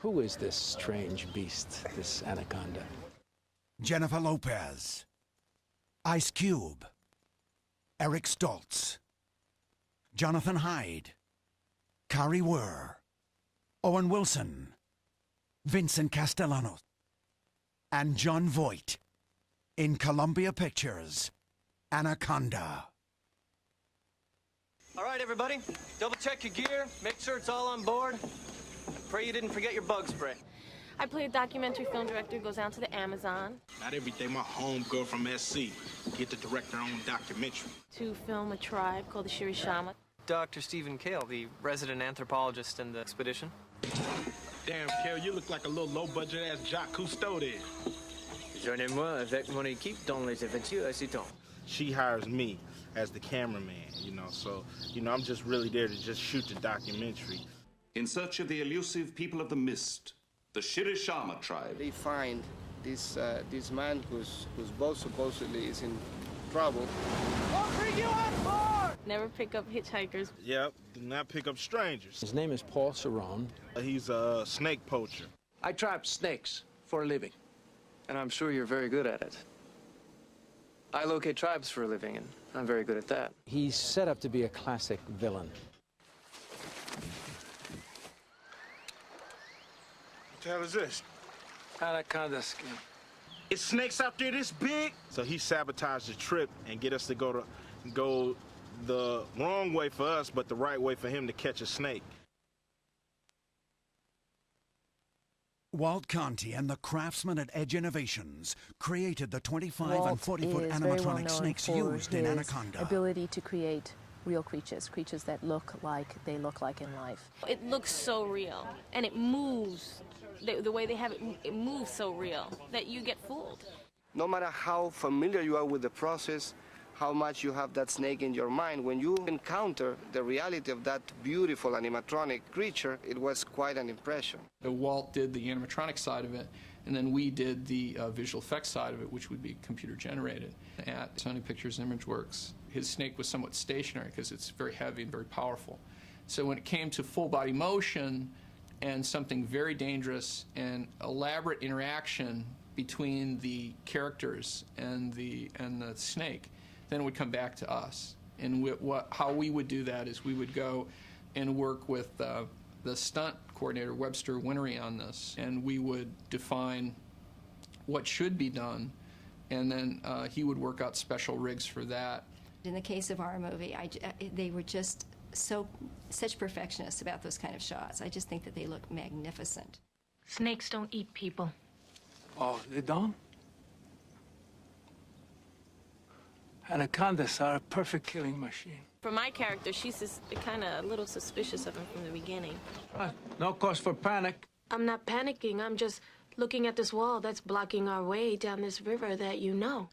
Who is this strange beast, this Anaconda? Jennifer Lopez, Ice Cube, Eric Stoltz, Jonathan Hyde, Kari Wurr, Owen Wilson, Vincent Castellanos, and John Voight in Columbia Pictures' Anaconda. All right, everybody, double check your gear, make sure it's all on board. Pray you didn't forget your bug spray. I play a documentary film director who goes out to the Amazon. Not every day my homegirl from SC get to direct her own documentary. To film a tribe called the Shirishama. Dr. Stephen Kale, the resident anthropologist in the expedition. Damn, Kel, you look like a little low-budget ass Jacques Cousteau there. Joignez-moi avec mon équipe dans les aventures citons. She hires me as the cameraman, you know, so, you know, I'm just really there to just shoot the documentary. In search of the elusive people of the mist, the Shirishama tribe. They find this man whose boat supposedly is in trouble. I'll bring you on board! Never pick up hitchhikers. Yep, do not pick up strangers. His name is Paul Cerrone. He's a snake poacher. I trap snakes for a living. And I'm sure you're very good at it. I locate tribes for a living, and I'm very good at that. He's set up to be a classic villain. What the hell is this? Anaconda skin. It's snakes out there this big? So he sabotaged the trip and get us to go the wrong way for us, but the right way for him to catch a snake. Walt Conti and the craftsmen at Edge Innovations created the 25 Walt and 40-foot is very well animatronic known snakes for used in his Anaconda. ability to create real creatures that look like they look like in life. It looks so real, and it moves. The way they have it, it moves so real that you get fooled. No matter how familiar you are with the process, how much you have that snake in your mind, when you encounter the reality of that beautiful animatronic creature, it was quite an impression. Walt did the animatronic side of it, and then we did the visual effects side of it, which would be computer generated. At Sony Pictures ImageWorks, his snake was somewhat stationary because it's very heavy and very powerful. So when it came to full body motion and something very dangerous and elaborate interaction between the characters and the snake, then it would come back to us. And how we would do that is we would go and work with the stunt coordinator, Webster Winery, on this, and we would define what should be done, and then he would work out special rigs for that. In the case of our movie, they were just such perfectionists about those kind of shots. I just think that they look magnificent. Snakes don't eat people. Oh, they don't? Anacondas are a perfect killing machine. For my character, she's just kind of a little suspicious of him from the beginning. No cause for panic. I'm not panicking. I'm just looking at this wall that's blocking our way down this river that you know.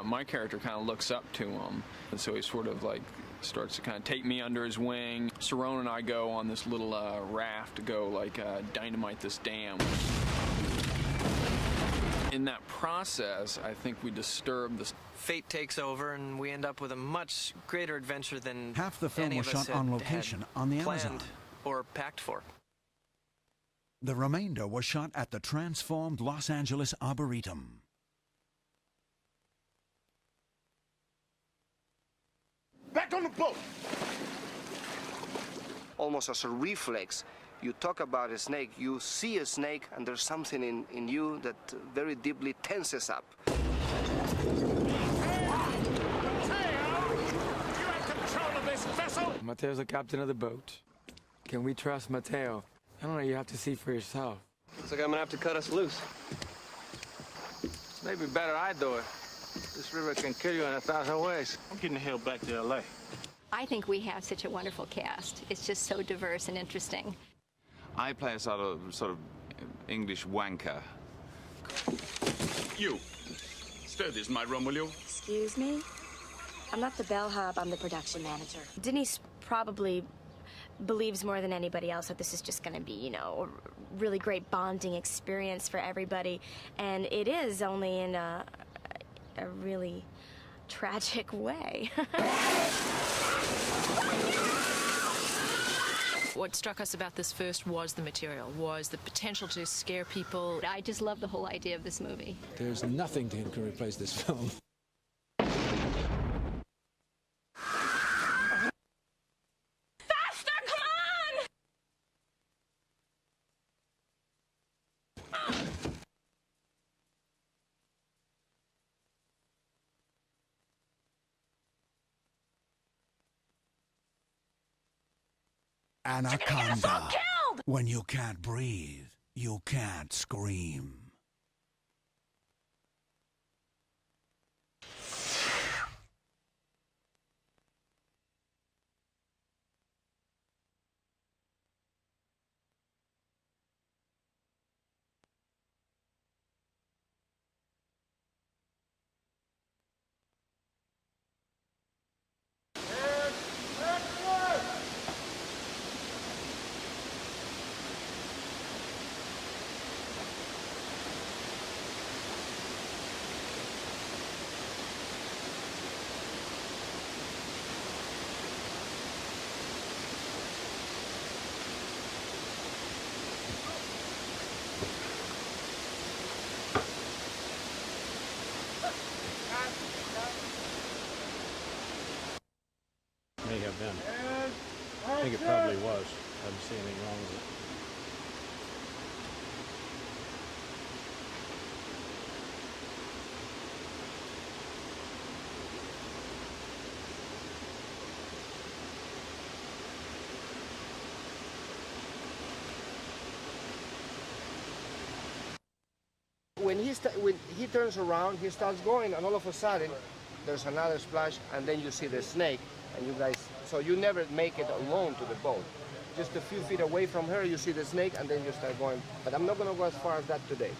My character kind of looks up to him, and so he sort of like starts to kind of take me under his wing. Cerrone and I go on this little raft to go like dynamite this dam. In that process, I think we disturb the... Fate takes over, and we end up with a much greater adventure than Half the film any was of us shot on had location on the planned Amazon. or packed for. The remainder was shot at the transformed Los Angeles Arboretum. Back on the boat! Almost as a reflex, you talk about a snake, you see a snake, and there's something in you that very deeply tenses up. Mateo's the captain of the boat. Can we trust Mateo? I don't know, you have to see for yourself. Looks like I'm gonna have to cut us loose. It's maybe better I do it. This river can kill you in 1,000 ways. I'm getting the hell back to L.A. I think we have such a wonderful cast. It's just so diverse and interesting. I play a sort of English wanker. You, stow this in my room, will you? Excuse me? I'm not the bellhop, I'm the production manager. Denise probably believes more than anybody else that this is just gonna be, you know, a really great bonding experience for everybody. And it is, only in a really tragic way. What struck us about this first was the material, was the potential to scare people. I just love the whole idea of this movie. There's nothing that can replace this film. Anaconda. When you can't breathe, you can't scream. May have been. I think it probably was. I didn't see anything wrong with it. When he turns around, he starts going, and all of a sudden, there's another splash, and then you see the snake, and you guys, so you never make it alone to the boat. Just a few feet away from her, you see the snake, and then you start going. But I'm not going to go as far as that today.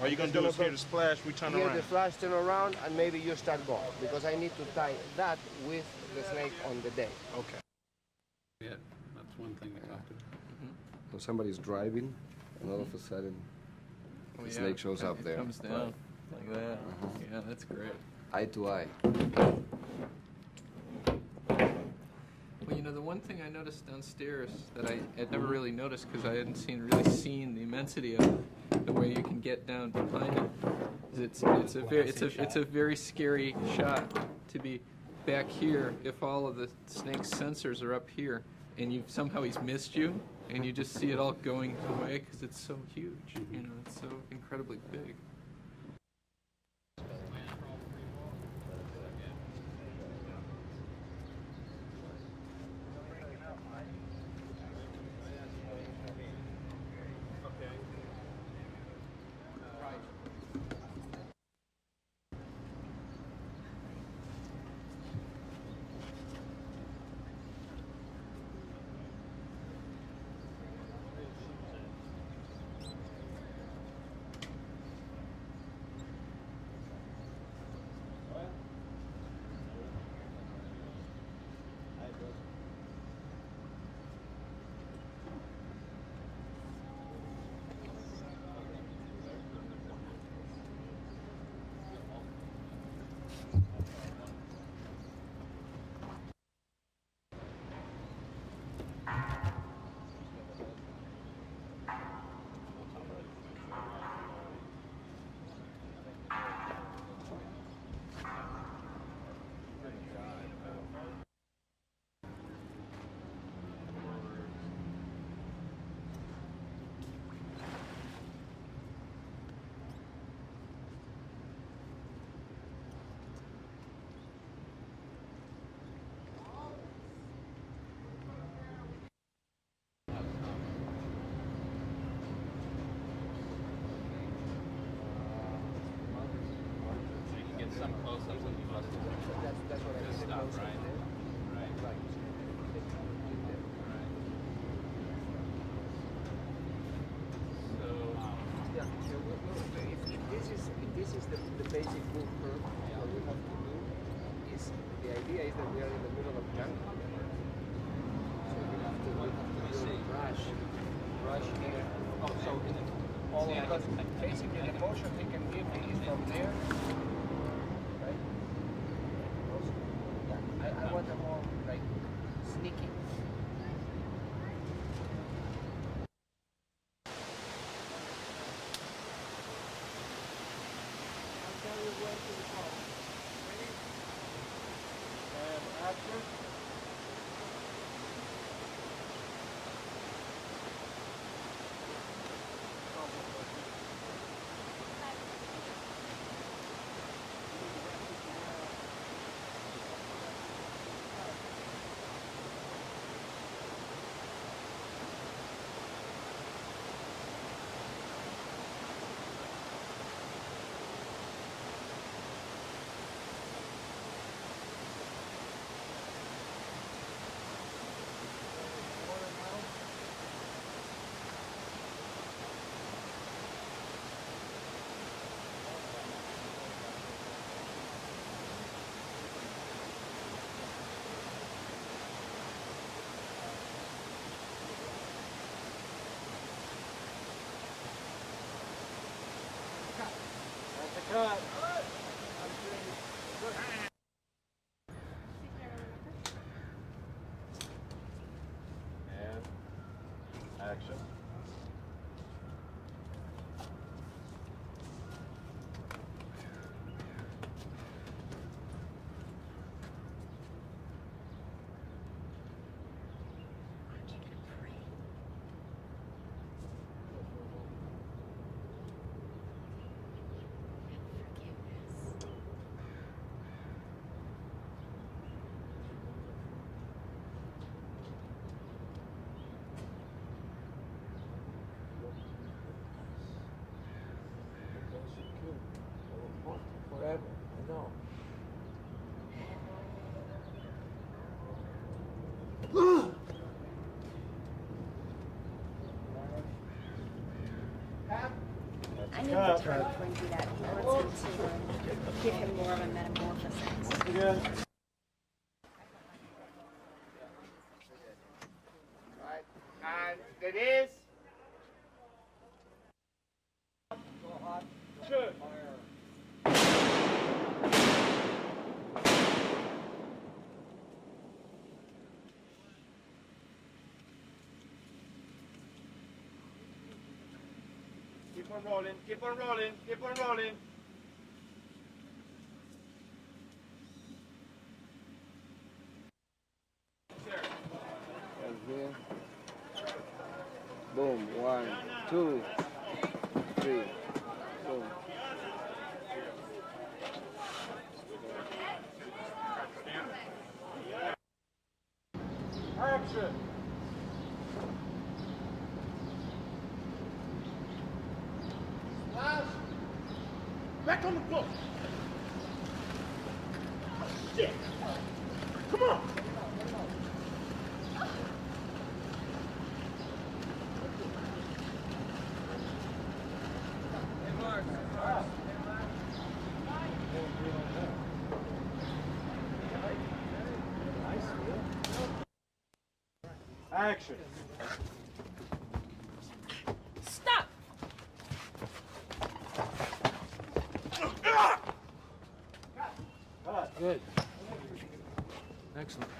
All you're going to do is hear the splash, we turn hear around. the splash, turn around, and maybe you start going, because I need to tie that with the snake on the day. Okay. Yeah, that's one thing we talked about. So somebody's driving, and all of a sudden, the snake shows up there. It comes down like that. Yeah, that's great. Eye to eye. Well, you know, the one thing I noticed downstairs that I had never really noticed because I hadn't really seen the immensity of it, the way you can get down behind it, is it's a very scary shot to be back here if all of the snake's sensors are up here and somehow he's missed you and you just see it all going away because it's so huge. You know, it's so incredibly big. Some close-ups of the bus. That's what I Good said. stuff, right? Right. So, yeah. So if this is the basic move curve, what we have to do is the idea is that we are in the middle of jungle. So we have to do brush here. Oh, so all because basically the motion he can give me is from there. I want them all like sneaky. Cut. And action. Forever, I know. I need the throat when do that. He wants me to give him more of a metamorphosis. Again. Right. And it is. Shoot. Keep on rolling, keep on rolling, keep on rolling. And here. Boom. 1, 2, 3. Boom. Action. Back on the floor. Shit. Come on. Action. Stop! Good. Excellent.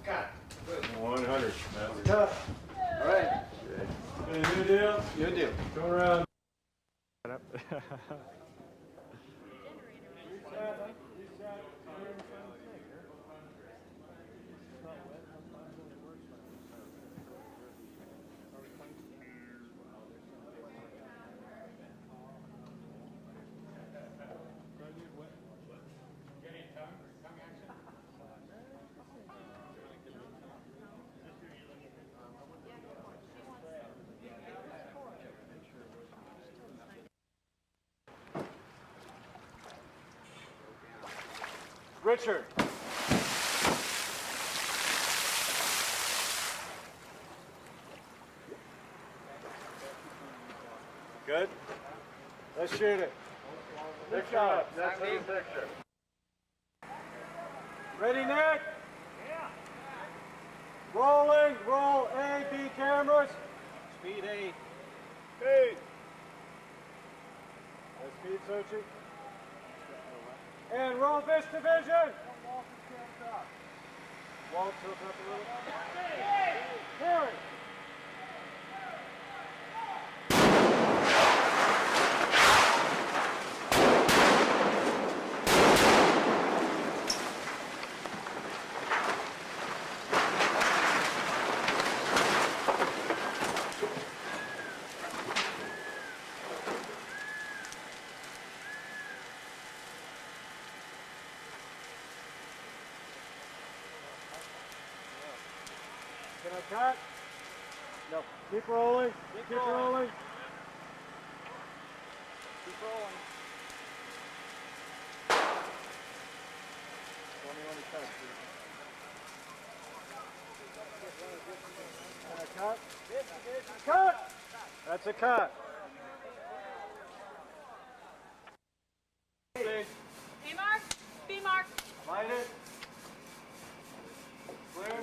Cut. Good. 100. That's cut. All right. Okay, new deal. Your deal. Go around. Richard. Good. Let's shoot it. Picture up. That's the picture. Ready, Nick? Yeah. Rolling. Roll A, B cameras. Speed A. Speed. Speed searching. And roll this division. Walt tilt up a little. Harry. Can I cut? No. Keep rolling. Keep rolling. Keep rolling. Tell me when to cut, please. Can I cut? Cut! That's a cut. B mark. B mark. Light it. Clear.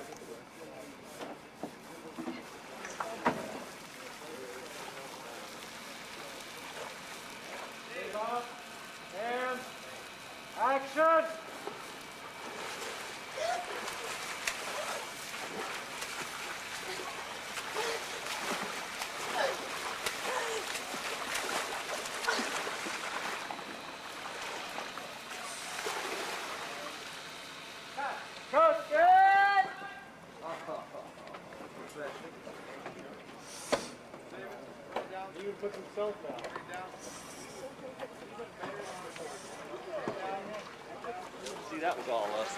And action! Cut! Good! You put some salt down. See, that was all us.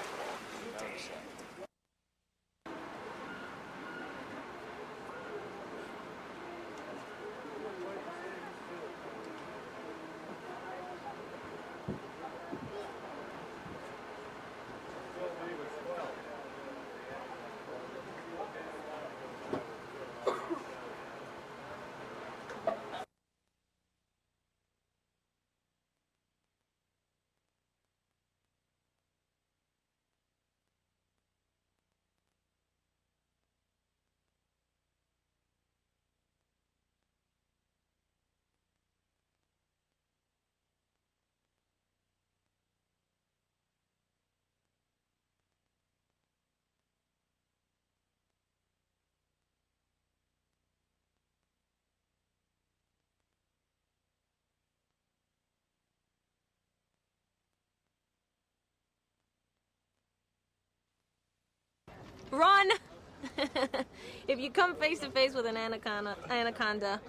Run! If you come face to face with an anaconda,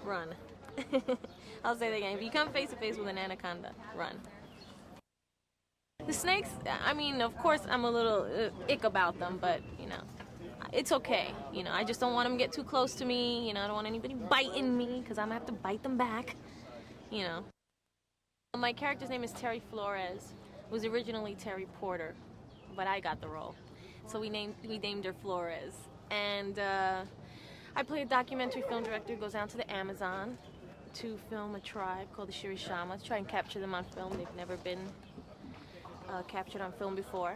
run. I'll say that again. If you come face to face with an anaconda, run. The snakes, I mean, of course I'm a little ick about them, but, you know, it's okay. You know, I just don't want them to get too close to me. You know, I don't want anybody biting me, because I'm going to have to bite them back. You know. My character's name is Terry Flores. It was originally Terry Porter, but I got the role. So we named her Flores. And I play a documentary film director who goes out to the Amazon to film a tribe called the Shirishama, to try and capture them on film. They've never been captured on film before.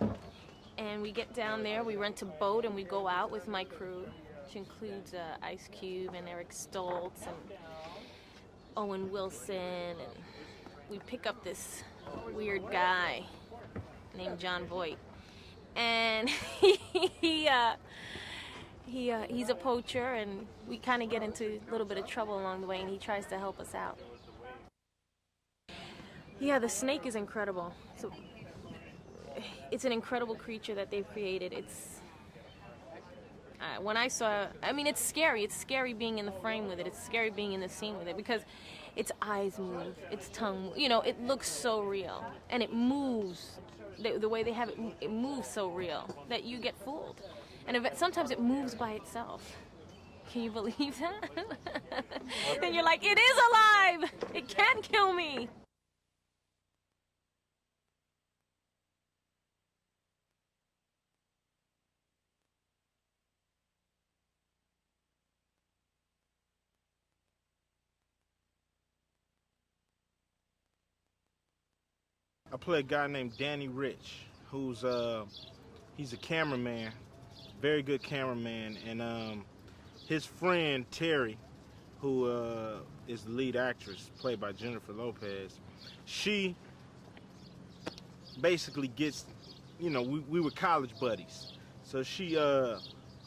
And we get down there, we rent a boat, and we go out with my crew, which includes Ice Cube and Eric Stoltz and Owen Wilson. And we pick up this weird guy named John Voight. And he's a poacher, and we kind of get into a little bit of trouble along the way, and he tries to help us out. Yeah, the snake is incredible. So it's an incredible creature that they've created. It's when I saw, I mean, it's scary. It's scary being in the frame with it. It's scary being in the scene with it because its eyes move, its tongue, you know, it looks so real, and it moves. The way they have it, it moves so real that you get fooled. And sometimes it moves by itself. Can you believe that? Then you're like, it is alive! It can't kill me! I play a guy named Danny Rich, who's he's a cameraman, very good cameraman, and his friend Terry, who is the lead actress, played by Jennifer Lopez, she basically gets, you know, we were college buddies, so she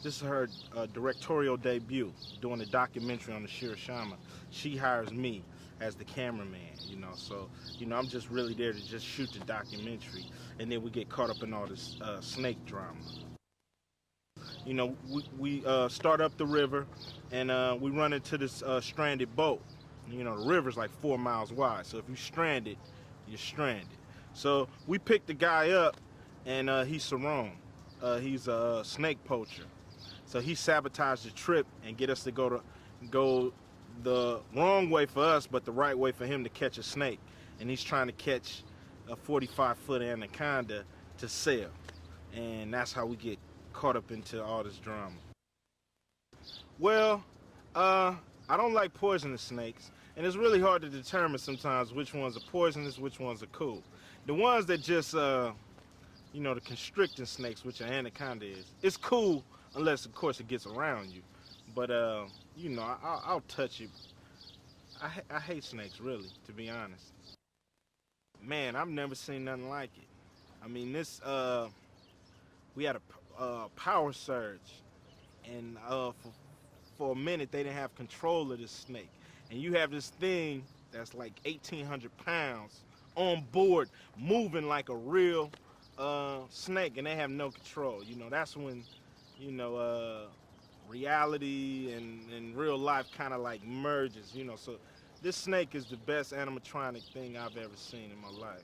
this is her directorial debut, doing a documentary on the Shirashama. She hires me as the cameraman, you know, so, you know, I'm just really there to just shoot the documentary, and then we get caught up in all this snake drama. You know, we start up the river, and we run into this stranded boat. You know, the river's like 4 miles wide, so if you're stranded, you're stranded. So we pick the guy up, and he's Sarone. He's a snake poacher. So he sabotaged the trip and get us to go the wrong way for us, but the right way for him to catch a snake. And he's trying to catch a 45-foot anaconda to sell. And that's how we get caught up into all this drama. Well, I don't like poisonous snakes, and it's really hard to determine sometimes which ones are poisonous, which ones are cool. The ones that just, you know, the constricting snakes, which an anaconda is, it's cool unless, of course, it gets around you. But, you know, I'll touch it. I hate snakes, really, to be honest. Man, I've never seen nothing like it. I mean, this, we had a power surge, and for a minute, they didn't have control of this snake. And you have this thing that's like 1,800 pounds on board, moving like a real snake, and they have no control. You know, that's when, you know, reality and real life kind of like merges, you know. So this snake is the best animatronic thing I've ever seen in my life.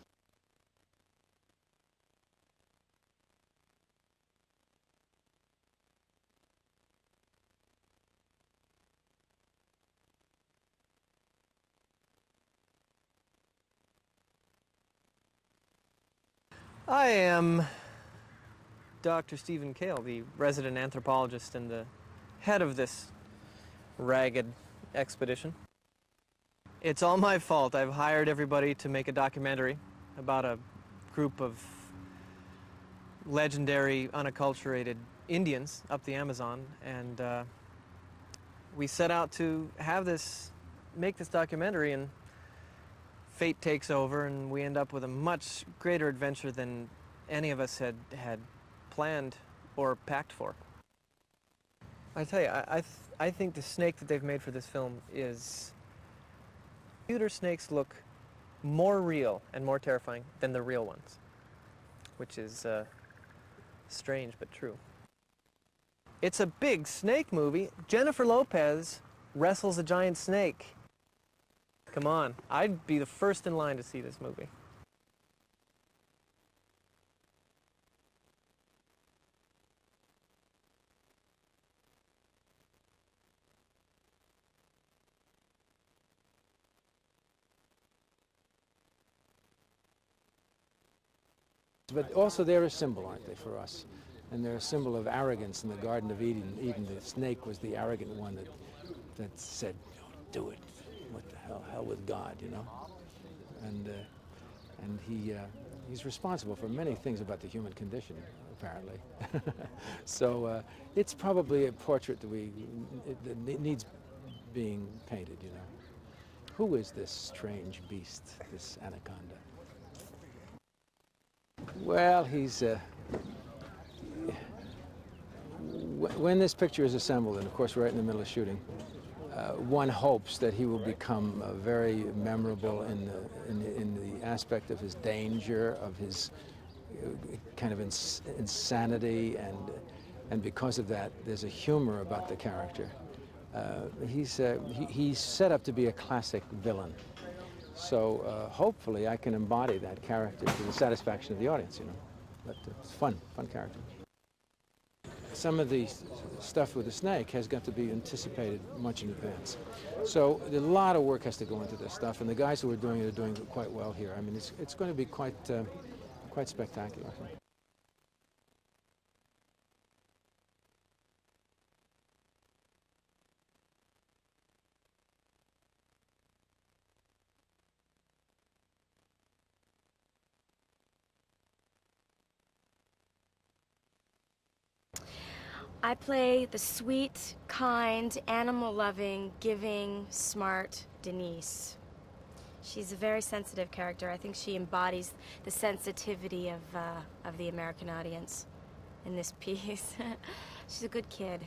I am Dr. Stephen Kale, the resident anthropologist and the head of this ragged expedition. It's all my fault. I've hired everybody to make a documentary about a group of legendary, unacculturated Indians up the Amazon, and we set out to make this documentary, and fate takes over, and we end up with a much greater adventure than any of us had planned or packed for. I tell you, I think the snake that they've made for this film is... Computer snakes look more real and more terrifying than the real ones, which is strange but true. It's a big snake movie. Jennifer Lopez wrestles a giant snake. Come on, I'd be the first in line to see this movie. But also they're a symbol, aren't they, for us? And they're a symbol of arrogance in the Garden of Eden. Even the snake was the arrogant one that said, "Do it. What the hell with God," you know? And he's responsible for many things about the human condition, apparently. So it's probably a portrait that needs being painted, you know. Who is this strange beast, this anaconda? Well, he's... when this picture is assembled, and of course we're right in the middle of shooting, one hopes that he will become very memorable in the aspect of his danger, of his kind of insanity, and because of that, there's a humor about the character. He's set up to be a classic villain. So hopefully I can embody that character to the satisfaction of the audience, you know. But it's fun character. Some of the stuff with the snake has got to be anticipated much in advance. So a lot of work has to go into this stuff, and the guys who are doing it are doing it quite well here. I mean, it's going to be quite spectacular. I play the sweet, kind, animal-loving, giving, smart Denise. She's a very sensitive character. I think she embodies the sensitivity of the American audience in this piece. She's a good kid.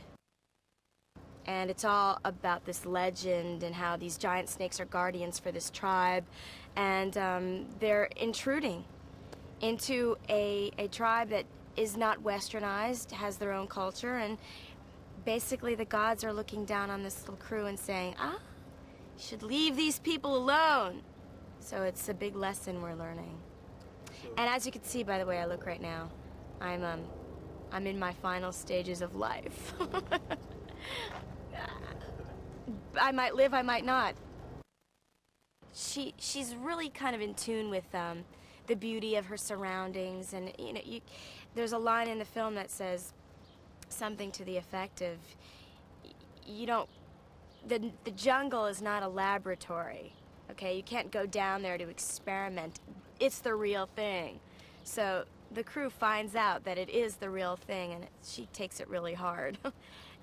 And it's all about this legend and how these giant snakes are guardians for this tribe. And they're intruding into a tribe that is not westernized, has their own culture, and basically the gods are looking down on this little crew and saying, you should leave these people alone. So it's a big lesson we're learning. And as you can see by the way I look right now, I'm in my final stages of life. I might live, I might not. She's really kind of in tune with the beauty of her surroundings, and you know, there's a line in the film that says something to the effect of, the jungle is not a laboratory, okay? You can't go down there to experiment. It's the real thing. So the crew finds out that it is the real thing, and she takes it really hard.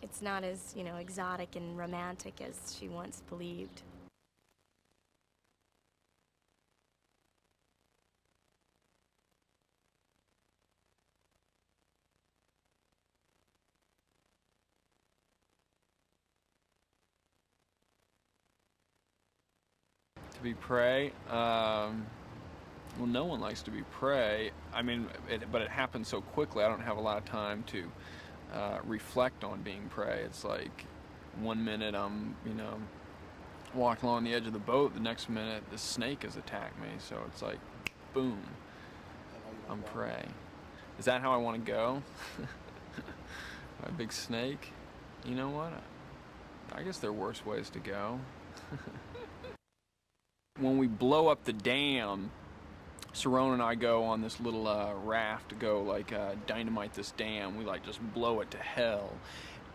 It's not as, exotic and romantic as she once believed. To be prey, well, no one likes to be prey. I mean, but it happens so quickly. I don't have a lot of time to reflect on being prey. It's like 1 minute I'm, walking along the edge of the boat. The next minute, the snake has attacked me. So it's like, boom, I'm prey. Is that how I want to go? A big snake? You know what? I guess there are worse ways to go. When we blow up the dam, Cerrone and I go on this little raft to go dynamite this dam. We just blow it to hell.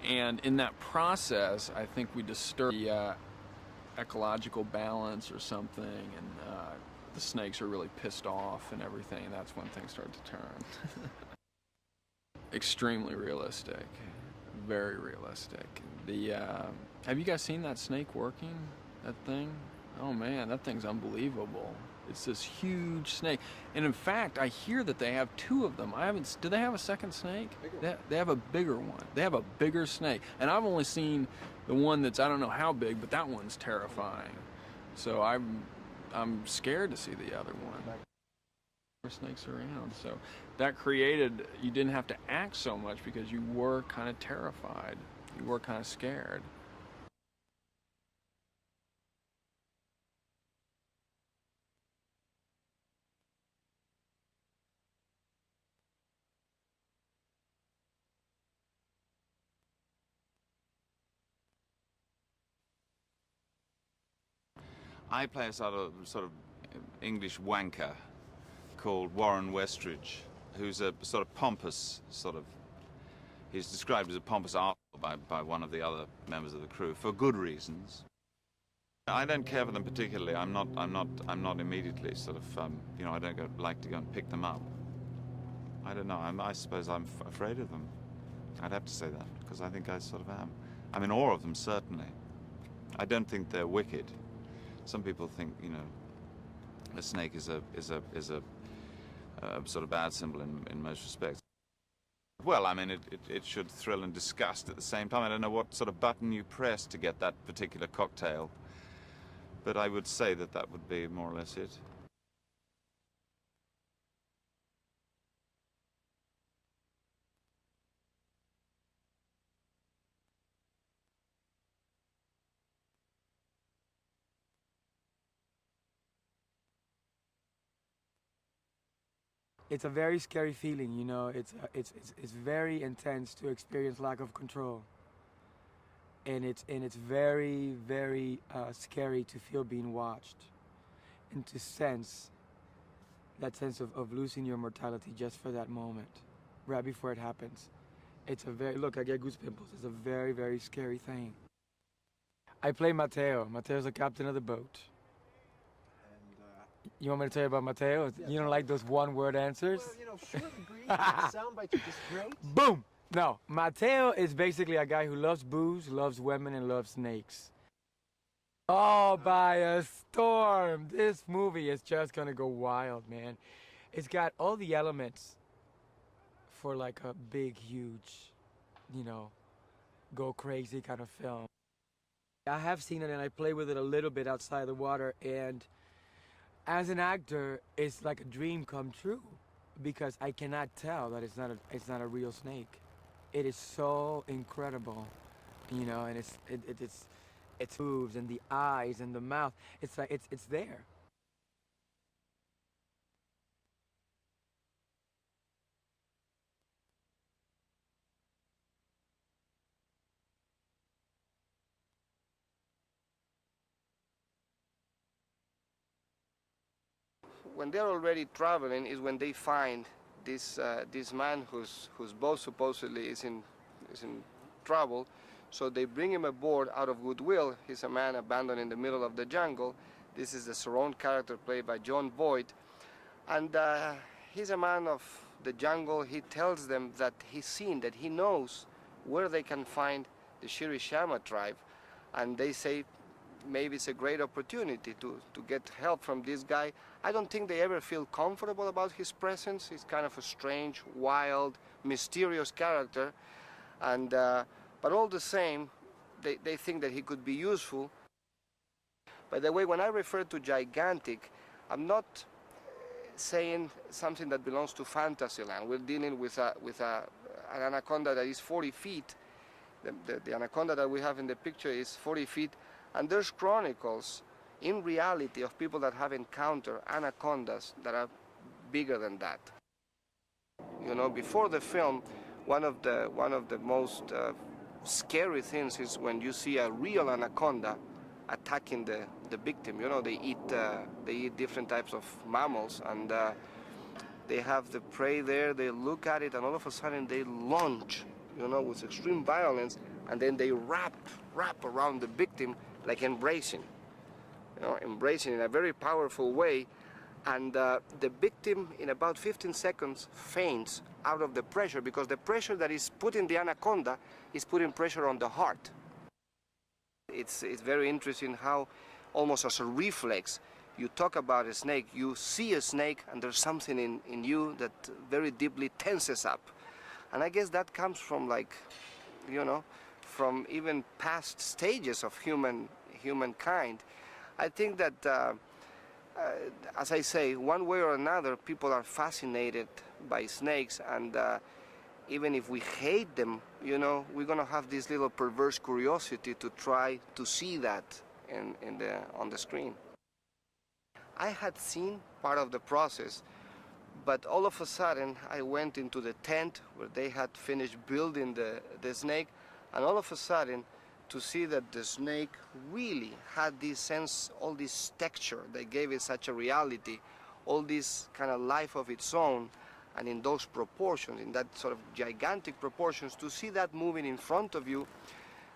And in that process, I think we disturb the ecological balance or something, and the snakes are really pissed off and everything, and that's when things start to turn. Extremely realistic. Very realistic. Have you guys seen that snake working? That thing? Oh man, that thing's unbelievable. It's this huge snake. And in fact, I hear that they have 2 of them. Do they have a second snake? They have a bigger one. They have a bigger snake. And I've only seen the one that's, I don't know how big, but that one's terrifying. So I'm scared to see the other one. More snakes around. So that created, you didn't have to act so much because you were kind of terrified. You were kind of scared. I play a sort of English wanker called Warren Westridge, who's a sort of pompous he's described as a pompous arsehole by one of the other members of the crew for good reasons. I don't care for them particularly. I'm not immediately I don't like to go and pick them up. I don't know. I suppose I'm afraid of them. I'd have to say that because I think I sort of am. I'm in awe of them, certainly. I don't think they're wicked. Some people think, a snake is a sort of bad symbol in most respects. Well, I mean, it should thrill and disgust at the same time. I don't know what sort of button you press to get that particular cocktail, but I would say that would be more or less it. It's a very scary feeling, It's very intense to experience lack of control, and it's very, very scary to feel being watched, and to sense that sense of losing your mortality just for that moment, right before it happens. It's a very I get goose pimples. It's a very, very scary thing. I play Mateo. Mateo's the captain of the boat. You want me to tell you about Mateo? You don't like those one-word answers? Well, sure, agree. The soundbites are just great. Boom! No, Mateo is basically a guy who loves booze, loves women, and loves snakes. Oh, by a storm. This movie is just gonna go wild, man. It's got all the elements for like a big, huge, you know, go crazy kind of film. I have seen it and I play with it a little bit outside the water, and as an actor, it's like a dream come true because I cannot tell that it's not a real snake. It is so incredible, you know, and it moves and the eyes and the mouth. It's like it's there. When they're already traveling is when they find this man whose boat supposedly is in trouble. So they bring him aboard out of goodwill. He's a man abandoned in the middle of the jungle. This is the Cerrone character played by John Boyd, and he's a man of the jungle. He tells them that he's seen, that he knows where they can find the Shirishama tribe, and they say maybe it's a great opportunity to get help from this guy. I don't think they ever feel comfortable about his presence. He's kind of a strange, wild, mysterious character, and but all the same, they think that he could be useful. By the way, when I refer to gigantic, I'm not saying something that belongs to Fantasyland. We're dealing with an anaconda that is 40 feet. The anaconda that we have in the picture is 40 feet, and there's chronicles in reality of people that have encountered anacondas that are bigger than that. You know, before the film, one of the most scary things is when you see a real anaconda attacking the victim. You know, they eat different types of mammals, and they have the prey there. They look at it, and all of a sudden they lunge, you know, with extreme violence, and then they wrap around the victim like embracing, you know, embracing in a very powerful way, and the victim in about 15 seconds faints out of the pressure, because the pressure that is put in the anaconda is putting pressure on the heart. It's very interesting how, almost as a reflex, you talk about a snake, you see a snake, and there's something in you that very deeply tenses up. And I guess that comes from, like, you know, from even past stages of humankind. I think that, as I say, one way or another, people are fascinated by snakes, and even if we hate them, you know, we're gonna have this little perverse curiosity to try to see that on the screen. I had seen part of the process, but all of a sudden I went into the tent where they had finished building the snake, and all of a sudden to see that the snake really had this sense, all this texture that gave it such a reality, all this kind of life of its own, and in those proportions, in that sort of gigantic proportions, to see that moving in front of you,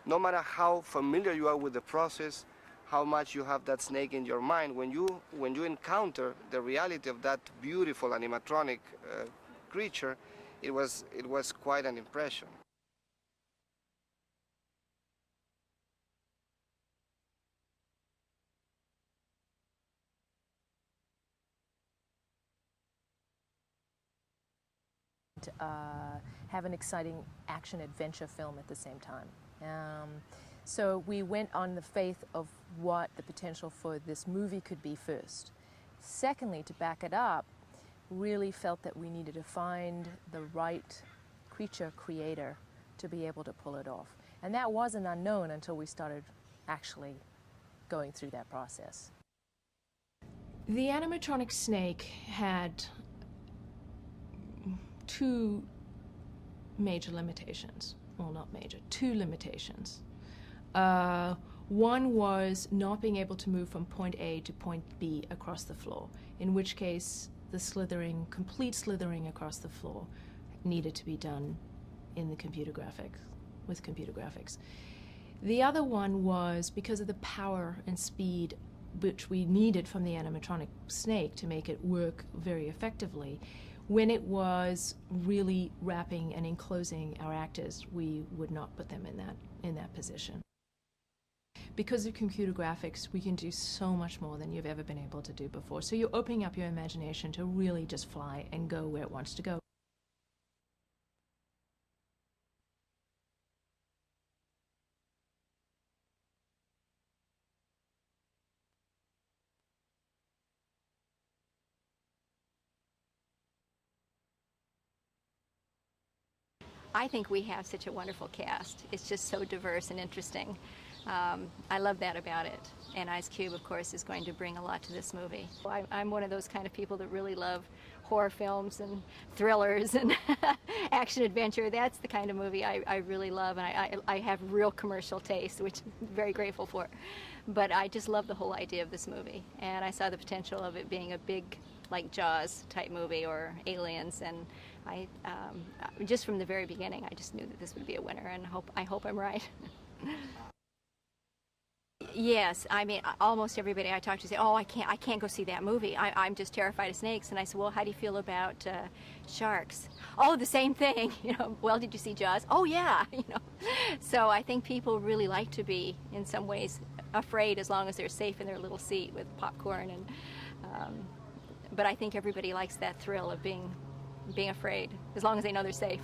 no matter how familiar you are with the process, how much you have that snake in your mind, when you encounter the reality of that beautiful animatronic creature, it was quite an impression. Have an exciting action-adventure film at the same time. So we went on the faith of what the potential for this movie could be first. Secondly, to back it up, really felt that we needed to find the right creature creator to be able to pull it off. And that wasn't unknown until we started actually going through that process. The animatronic snake had two major limitations. Well, not major, two limitations. One was not being able to move from point A to point B across the floor, in which case the slithering, complete slithering across the floor needed to be done in the computer graphics, with computer graphics. The other one was because of the power and speed which we needed from the animatronic snake to make it work very effectively. When it was really wrapping and enclosing our actors, we would not put them in that position. Because of computer graphics, we can do so much more than you've ever been able to do before. So you're opening up your imagination to really just fly and go where it wants to go. I think we have such a wonderful cast. It's just so diverse and interesting. I love that about it. And Ice Cube, of course, is going to bring a lot to this movie. I'm one of those kind of people that really love horror films and thrillers and action adventure. That's the kind of movie I really love, and I have real commercial taste, which I'm very grateful for. But I just love the whole idea of this movie, and I saw the potential of it being a big, like Jaws type movie or Aliens, and just from the very beginning, I just knew that this would be a winner, and I hope I'm right. Yes, I mean, almost everybody I talk to say, "Oh, I can't go see that movie. I'm just terrified of snakes." And I said, "Well, how do you feel about sharks?" "Oh, the same thing." You know, "Well, did you see Jaws?" "Oh, yeah." You know, so I think people really like to be, in some ways, afraid as long as they're safe in their little seat with popcorn. And but I think everybody likes that thrill of being afraid, as long as they know they're safe.